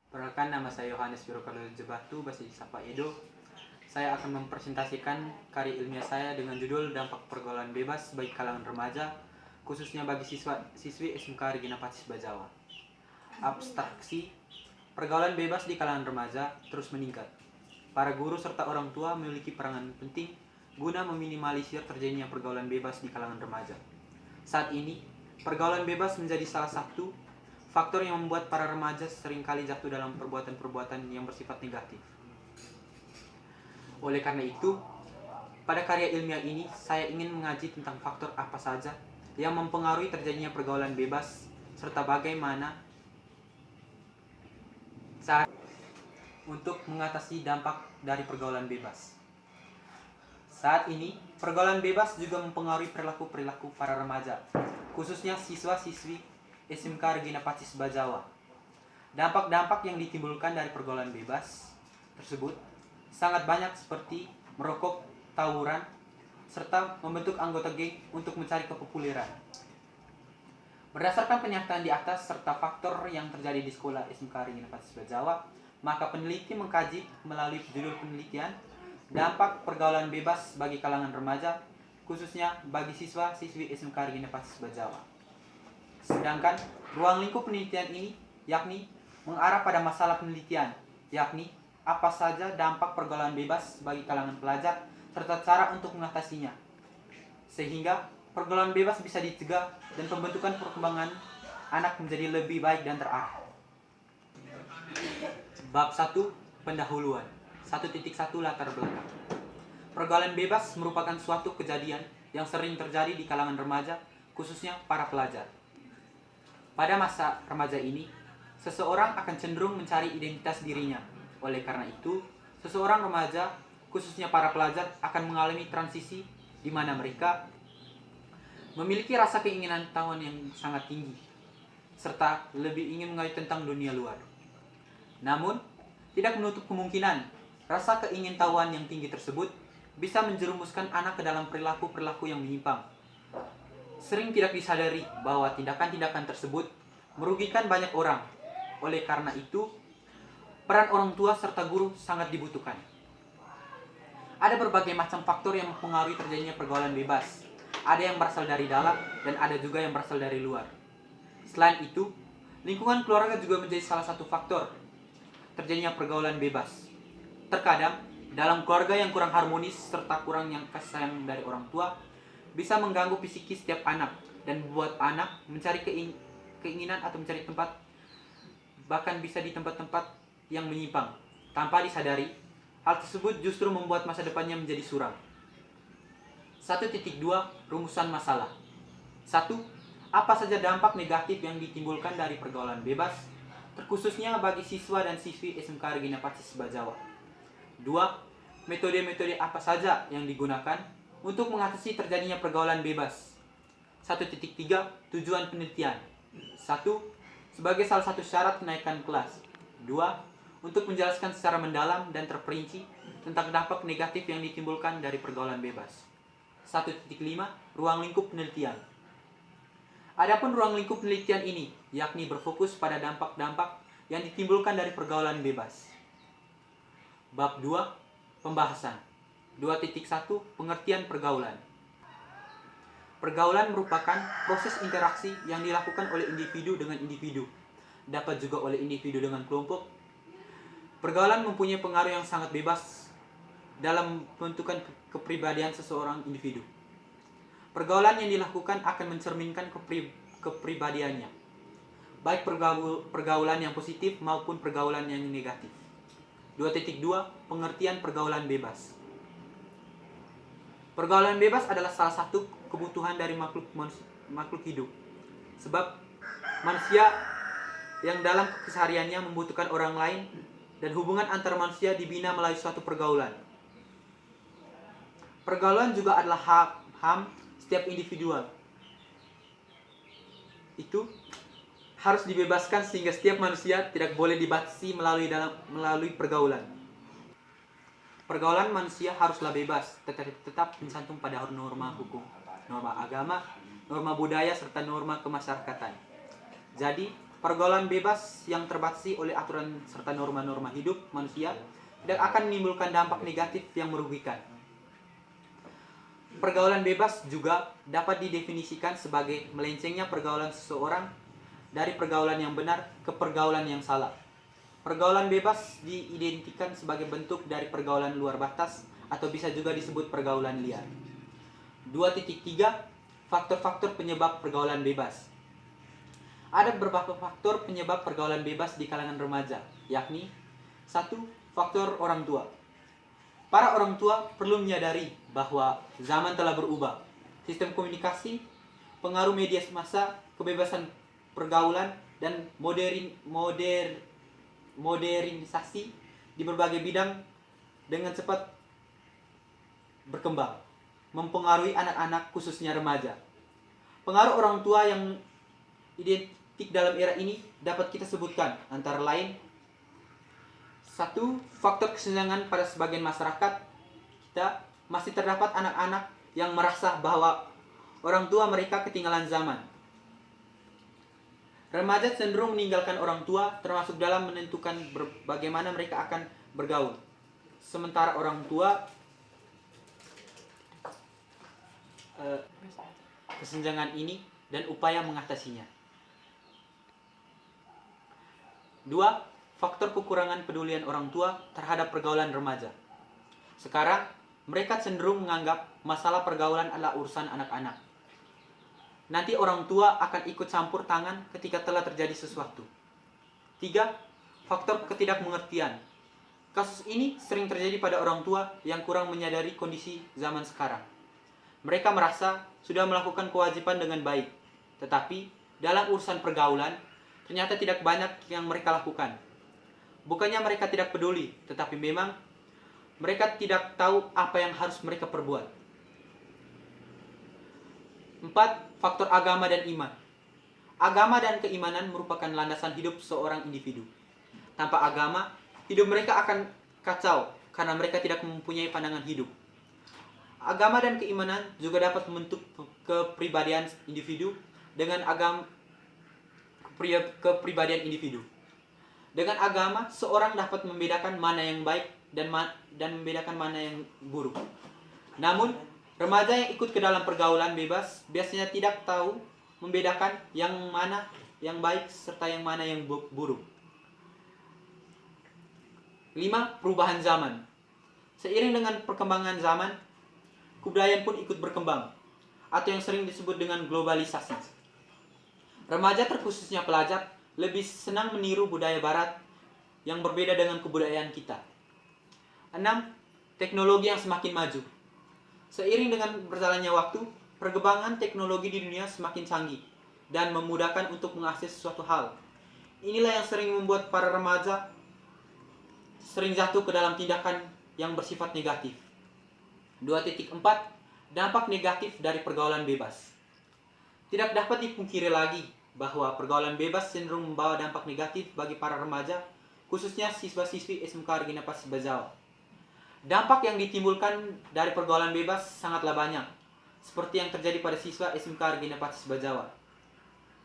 Perkenalkan, nama saya Yohanes Wirokado Jebatu, bahasa disapa Edo. Saya akan mempresentasikan karya ilmiah saya dengan judul Dampak Pergaulan Bebas bagi kalangan remaja, khususnya bagi siswi SMK Regina Pacis Bajawa. Abstraksi, pergaulan bebas di kalangan remaja terus meningkat. Para guru serta orang tua memiliki peranan penting guna meminimalisir terjadinya pergaulan bebas di kalangan remaja. Saat ini, pergaulan bebas menjadi salah satu faktor yang membuat para remaja seringkali jatuh dalam perbuatan-perbuatan yang bersifat negatif. Oleh karena itu, pada karya ilmiah ini saya ingin mengaji tentang faktor apa saja yang mempengaruhi terjadinya pergaulan bebas serta bagaimana cara untuk mengatasi dampak dari pergaulan bebas. Saat ini, pergaulan bebas juga mempengaruhi perilaku-perilaku para remaja, khususnya siswa-siswi SMK Regina Pacis Bajawa. Dampak-dampak yang ditimbulkan dari pergaulan bebas tersebut sangat banyak, seperti merokok, tawuran, serta membentuk anggota geng untuk mencari kepopuleran. Berdasarkan pernyataan di atas serta faktor yang terjadi di sekolah SMK Regina Pacis Bajawa, maka peneliti mengkaji melalui judul penelitian dampak pergaulan bebas bagi kalangan remaja, khususnya bagi siswa-siswi SMK Regina Pacis Bajawa. Sedangkan ruang lingkup penelitian ini yakni mengarah pada masalah penelitian, yakni apa saja dampak pergaulan bebas bagi kalangan pelajar serta cara untuk mengatasinya, sehingga pergaulan bebas bisa dicegah dan pembentukan perkembangan anak menjadi lebih baik dan terarah. Bab 1. Pendahuluan. 1.1 Latar belakang. Pergaulan bebas merupakan suatu kejadian yang sering terjadi di kalangan remaja, khususnya para pelajar. Pada masa remaja ini, seseorang akan cenderung mencari identitas dirinya. Oleh karena itu, seseorang remaja, khususnya para pelajar, akan mengalami transisi di mana mereka memiliki rasa keinginan tahuan yang sangat tinggi, serta lebih ingin mengetahui tentang dunia luar. Namun, tidak menutup kemungkinan rasa keingintahuan yang tinggi tersebut bisa menjerumuskan anak ke dalam perilaku-perilaku yang menyimpang. Sering tidak disadari bahwa tindakan-tindakan tersebut merugikan banyak orang. Oleh karena itu, peran orang tua serta guru sangat dibutuhkan. Ada berbagai macam faktor yang mempengaruhi terjadinya pergaulan bebas. Ada yang berasal dari dalam dan ada juga yang berasal dari luar. Selain itu, lingkungan keluarga juga menjadi salah satu faktor terjadinya pergaulan bebas. Terkadang, dalam keluarga yang kurang harmonis serta kurang yang kasih sayang dari orang tua, bisa mengganggu psikis setiap anak dan membuat anak mencari keinginan atau mencari tempat, bahkan bisa di tempat-tempat yang menyimpang. Tanpa disadari, hal tersebut justru membuat masa depannya menjadi suram. 1.2 Rumusan masalah. 1. Apa saja dampak negatif yang ditimbulkan dari pergaulan bebas, terkhususnya bagi siswa dan siswi SMK Regina Pacis Bajawa. 2. Metode-metode apa saja yang digunakan untuk mengatasi terjadinya pergaulan bebas. 1.3 Tujuan penelitian. 1. Sebagai salah satu syarat kenaikan kelas. 2. Untuk menjelaskan secara mendalam dan terperinci tentang dampak negatif yang ditimbulkan dari pergaulan bebas. 1.5 Ruang lingkup penelitian. Adapun ruang lingkup penelitian ini yakni berfokus pada dampak-dampak yang ditimbulkan dari pergaulan bebas. Bab 2. Pembahasan. 2.1 Pengertian pergaulan. Pergaulan merupakan proses interaksi yang dilakukan oleh individu dengan individu, dapat juga oleh individu dengan kelompok. Pergaulan mempunyai pengaruh yang sangat bebas dalam pembentukan kepribadian seseorang individu. Pergaulan yang dilakukan akan mencerminkan kepribadiannya, baik pergaulan yang positif maupun pergaulan yang negatif. 2.2 Pengertian pergaulan bebas. Pergaulan bebas adalah salah satu kebutuhan dari makhluk hidup. Sebab manusia yang dalam kesehariannya membutuhkan orang lain dan hubungan antar manusia dibina melalui suatu pergaulan. Pergaulan juga adalah HAM setiap individual. Itu harus dibebaskan sehingga setiap manusia tidak boleh dibatasi melalui pergaulan. Pergaulan manusia haruslah bebas, tetap mencantum pada norma hukum, norma agama, norma budaya, serta norma kemasyarakatan. Jadi, Pergaulan bebas yang terbatasi oleh aturan serta norma-norma hidup manusia tidak akan menimbulkan dampak negatif yang merugikan. Pergaulan bebas juga dapat didefinisikan sebagai melencengnya pergaulan seseorang dari pergaulan yang benar ke pergaulan yang salah. Pergaulan bebas diidentikan sebagai bentuk dari pergaulan luar batas atau bisa juga disebut pergaulan liar. 2.3 Faktor-faktor penyebab pergaulan bebas. Ada beberapa faktor penyebab pergaulan bebas di kalangan remaja, yakni 1. Faktor orang tua. Para orang tua perlu menyadari bahwa zaman telah berubah. Sistem komunikasi, pengaruh media massa, kebebasan pergaulan, dan modernisasi di berbagai bidang dengan cepat berkembang, mempengaruhi anak-anak khususnya remaja. Pengaruh orang tua yang identik dalam era ini dapat kita sebutkan antara lain 1. Faktor kesenjangan pada sebagian masyarakat kita masih terdapat anak-anak yang merasa bahwa orang tua mereka ketinggalan zaman. Remaja cenderung meninggalkan orang tua termasuk dalam menentukan bagaimana mereka akan bergaul. Sementara orang tua kesenjangan ini dan upaya mengatasinya. 2. Faktor kekurangan pedulian orang tua terhadap pergaulan remaja. Sekarang, mereka cenderung menganggap masalah pergaulan adalah urusan anak-anak. Nanti orang tua akan ikut campur tangan ketika telah terjadi sesuatu. 3. Faktor ketidakmengertian. Kasus ini sering terjadi pada orang tua yang kurang menyadari kondisi zaman sekarang. Mereka merasa sudah melakukan kewajiban dengan baik, tetapi dalam urusan pergaulan, ternyata tidak banyak yang mereka lakukan. Bukannya mereka tidak peduli, tetapi memang mereka tidak tahu apa yang harus mereka perbuat. 4. Faktor agama dan iman. Agama dan keimanan merupakan landasan hidup seorang individu. Tanpa agama, hidup mereka akan kacau karena mereka tidak mempunyai pandangan hidup. Agama dan keimanan juga dapat membentuk kepribadian individu dengan kepribadian individu. Dengan agama, seorang dapat membedakan mana yang baik dan membedakan mana yang buruk. Namun, remaja yang ikut ke dalam pergaulan bebas biasanya tidak tahu membedakan yang mana yang baik serta yang mana yang buruk. 5. Perubahan zaman. Seiring dengan perkembangan zaman, kebudayaan pun ikut berkembang, atau yang sering disebut dengan globalisasi. Remaja terkhususnya pelajar lebih senang meniru budaya barat yang berbeda dengan kebudayaan kita. 6. Teknologi yang semakin maju. Seiring dengan berjalannya waktu, perkembangan teknologi di dunia semakin canggih dan memudahkan untuk mengakses suatu hal. Inilah yang sering membuat para remaja sering jatuh ke dalam tindakan yang bersifat negatif. 2.4 Dampak negatif dari pergaulan bebas. Tidak dapat dipungkiri lagi bahwa pergaulan bebas cenderung membawa dampak negatif bagi para remaja, khususnya siswa-siswi SMK Regina Pacis Bajawa. Dampak yang ditimbulkan dari pergaulan bebas sangatlah banyak, seperti yang terjadi pada siswa SMK Regina Pacis Bajawa,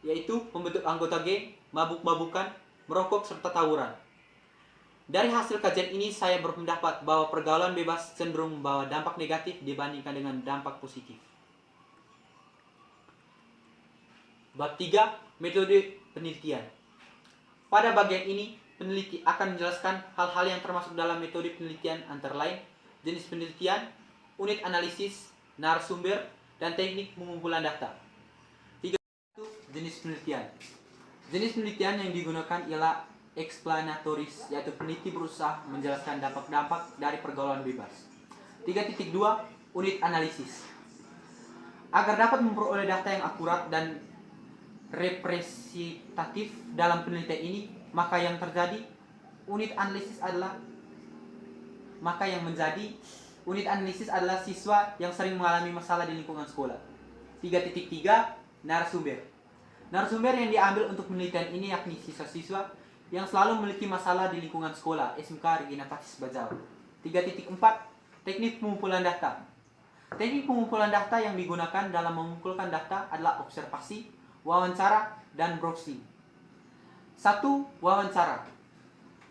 yaitu membentuk anggota geng, mabuk-mabukan, merokok, serta tawuran. Dari hasil kajian ini, saya berpendapat bahwa pergaulan bebas cenderung membawa dampak negatif dibandingkan dengan dampak positif. Bab 3. Metode penelitian. Pada bagian ini, peneliti akan menjelaskan hal-hal yang termasuk dalam metode penelitian antara lain jenis penelitian, unit analisis, narasumber, dan teknik pengumpulan data. 3. Jenis penelitian. Jenis penelitian yang digunakan ialah explanatoris, yaitu peneliti berusaha menjelaskan dampak-dampak dari pergaulan bebas. 3.2 Unit analisis. Agar dapat memperoleh data yang akurat dan representatif dalam penelitian ini, maka yang menjadi unit analisis adalah siswa yang sering mengalami masalah di lingkungan sekolah. 3.3 Narasumber. Narasumber yang diambil untuk penelitian ini yakni siswa-siswa yang selalu memiliki masalah di lingkungan sekolah SMK Regina Pacis Bajawa. 3.4 Teknik pengumpulan data. Teknik pengumpulan data yang digunakan dalam mengumpulkan data adalah observasi, wawancara, dan browsing. 1. Wawancara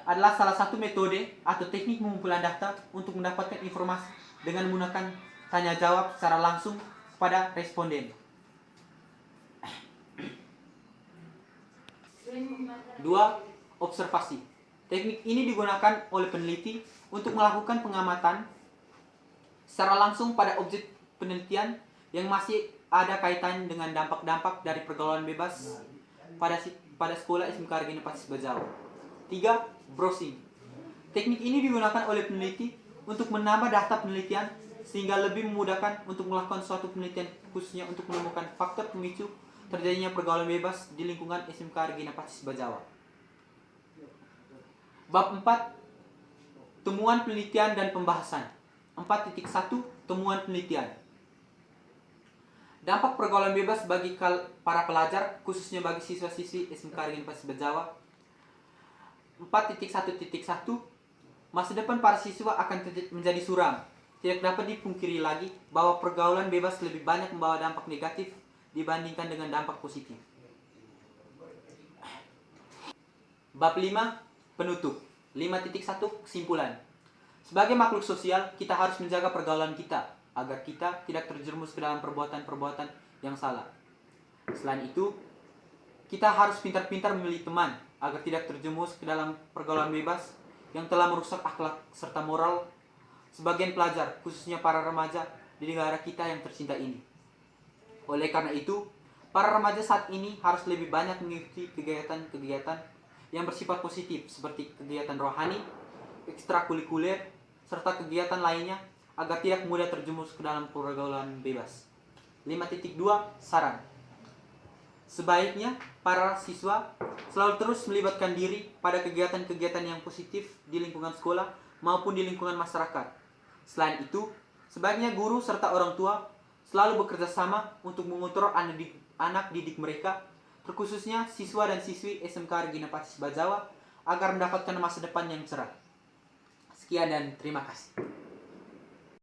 adalah salah satu metode atau teknik pengumpulan data untuk mendapatkan informasi dengan menggunakan tanya jawab secara langsung pada responden. 2. Observasi. Teknik ini digunakan oleh peneliti untuk melakukan pengamatan secara langsung pada objek penelitian yang masih ada kaitan dengan dampak-dampak dari pergaulan bebas pada sekolah SMK Regina Pacis Bajawa. 3. Browsing. Teknik ini digunakan oleh peneliti untuk menambah data penelitian sehingga lebih memudahkan untuk melakukan suatu penelitian, khususnya untuk menemukan faktor pemicu terjadinya pergaulan bebas di lingkungan SMK Regina Pacis Bajawa. Bab 4. Temuan penelitian dan pembahasan. 4.1. Temuan penelitian. Dampak pergaulan bebas bagi para pelajar, khususnya bagi siswa-siswi SMK Regina Pacis Bajawa. 4.1.1. Masa depan para siswa akan menjadi suram. Tidak dapat dipungkiri lagi bahwa pergaulan bebas lebih banyak membawa dampak negatif dibandingkan dengan dampak positif. Bab 5. Penutup. 5.1. Kesimpulan. Sebagai makhluk sosial, kita harus menjaga pergaulan kita agar kita tidak terjerumus ke dalam perbuatan-perbuatan yang salah. Selain itu, kita harus pintar-pintar memilih teman agar tidak terjerumus ke dalam pergaulan bebas yang telah merusak akhlak serta moral sebagian pelajar, khususnya para remaja di negara kita yang tercinta ini. Oleh karena itu, para remaja saat ini harus lebih banyak mengikuti kegiatan-kegiatan yang bersifat positif seperti kegiatan rohani, ekstrakurikuler, serta kegiatan lainnya agar tidak mudah terjerumus ke dalam pergaulan bebas. 5.2. Saran. Sebaiknya para siswa selalu terus melibatkan diri pada kegiatan-kegiatan yang positif di lingkungan sekolah maupun di lingkungan masyarakat. Selain itu, sebaiknya guru serta orang tua selalu bekerja sama untuk mengontrol anak didik mereka, terkhususnya siswa dan siswi SMK Regina Pacis Bajawa, agar mendapatkan masa depan yang cerah. Sekian dan terima kasih.